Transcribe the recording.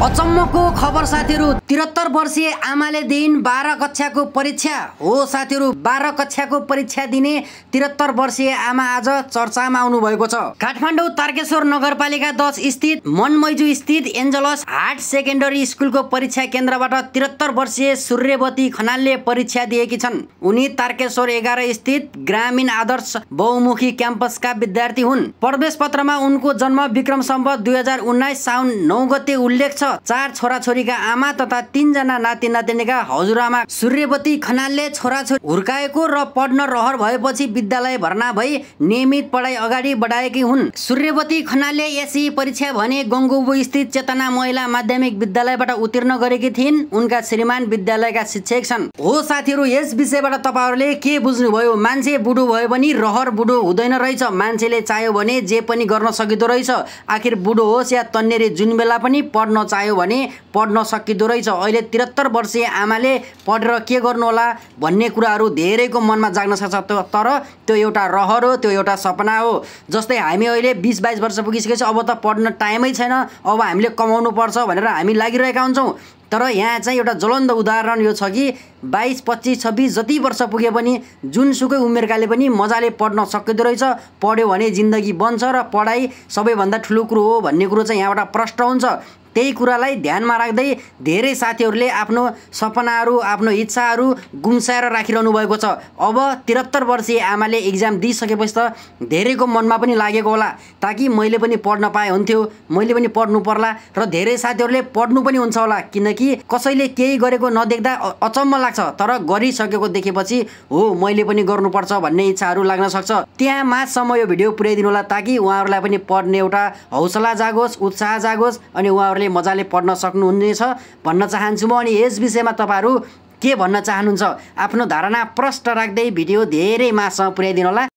अचम्मको खबर साथीहरु, 73 वर्षीय आमाले दिन 12 कक्षाको परीक्षा। हो साथीहरु, 12 कक्षाको परीक्षा दिने 73 वर्षीय आमा आज चर्चामा आउनु भएको छ। काठमाडौँ तारकेश्वर नगरपालिका 10 स्थित मनमैजु स्थित एन्जलस हार्ट सेकेन्डरी स्कुलको परीक्षा केन्द्रबाट 73 वर्षीय सूर्यवती खनालले परीक्षा दिएकी छन्। उनी तारकेश्वर 11 स्थित ग्रामीण आदर्श बहुमुखी क्याम्पसका विद्यार्थी हुन्। प्रवेश पत्रमा उनको जन्म विक्रम सम्वत 2019 साउन 9 गते उल्लेख छ। 4 छोराछोरीका आमा तथा 3 जना नाति नातिनीका हजुरआमा सूर्यवती खनालले छोराछोरी हुर्काएको र पढ्न रहर भएपछि विद्यालय भर्ना भई नियमित पढाइ अगाडि बढाएकी हुन्। सूर्यवती खनालले एसई परीक्षा भने गङ्गोबो स्थित चेतना महिला माध्यमिक विद्यालयबाट उत्तीर्ण गरेकी थिइन्। उनका श्रीमान विद्यालयका शिक्षक छन्। हो साथीहरु, यस विषयबाट तपाईहरुले के बुझ्नुभयो? मान्छे बुढो भयो भने रहर बुढो हुँदैन रहेछ। मान्छेले चाह्यो भने जे पनि गर्न सकिदो रहेछ। आखिर बुढो होस् या तन्नेरी जुन बेला पनि पढ्न चाह्यो भने पढ्न सकिदो रहेछ। अहिले 73 वर्षीय आमाले पढेर के गर्नु होला भन्ने कुराहरू धेरैको मनमा जाग्न सक्छ, तर त्यो एउटा रहर हो, त्यो एउटा सपना हो। जस्तै हामी अहिले 20-22 वर्ष पुगिसकेपछि अब त पढ्न टाइमै छैन, अब हामीले कमाउनु पर्छ भनेर हामी लागिरहेका हुन्छौँ। तर यहाँ चाहिँ एउटा ज्वलन्त उदाहरण यो छ कि 22, 25, 26 जति वर्ष पुगे पनि जुनसुकै उमेरकाले पनि मजाले पढ्न सकिदो रहेछ। पढ्यो भने जिन्दगी बन्छ र पढाइ सबैभन्दा ठुलो कुरो हो भन्ने कुरो चाहिँ यहाँबाट प्रष्ट हुन्छ। त्यही कुरालाई ध्यानमा राख्दै धेरै साथीहरूले आफ्नो सपनाहरू आफ्नो इच्छाहरू गुम्साएर राखिरहनु भएको छ। अब 73 वर्षीय आमाले इक्जाम दिइसकेपछि त धेरैको मनमा पनि लागेको होला, ताकि मैले पनि पढ्न पाए हुन्थ्यो, मैले पनि पढ्नु पर्ला। र धेरै साथीहरूले पढ्नु पनि हुन्छ होला, किनकि कसैले केही गरेको नदेख्दा अचम्म लाग्छ, तर गरिसकेको देखेपछि हो मैले पनि गर्नुपर्छ भन्ने इच्छाहरू लाग्न सक्छ। त्यहाँ माझसम्म यो भिडियो पुर्याइदिनु होला, ताकि उहाँहरूलाई पनि पढ्ने एउटा हौसला जागोस्, उत्साह जागोस् अनि उहाँहरूले मजाले पढ्न सक्नुहुनेछ भन्न चाहन्छु म। अनि यस विषयमा तपाईहरु के भन्न चाहनुहुन्छ आफ्नो धारणा प्रष्ट राख्दै भिडियो धेरै माझसम्म पुर्याइदिनु होला।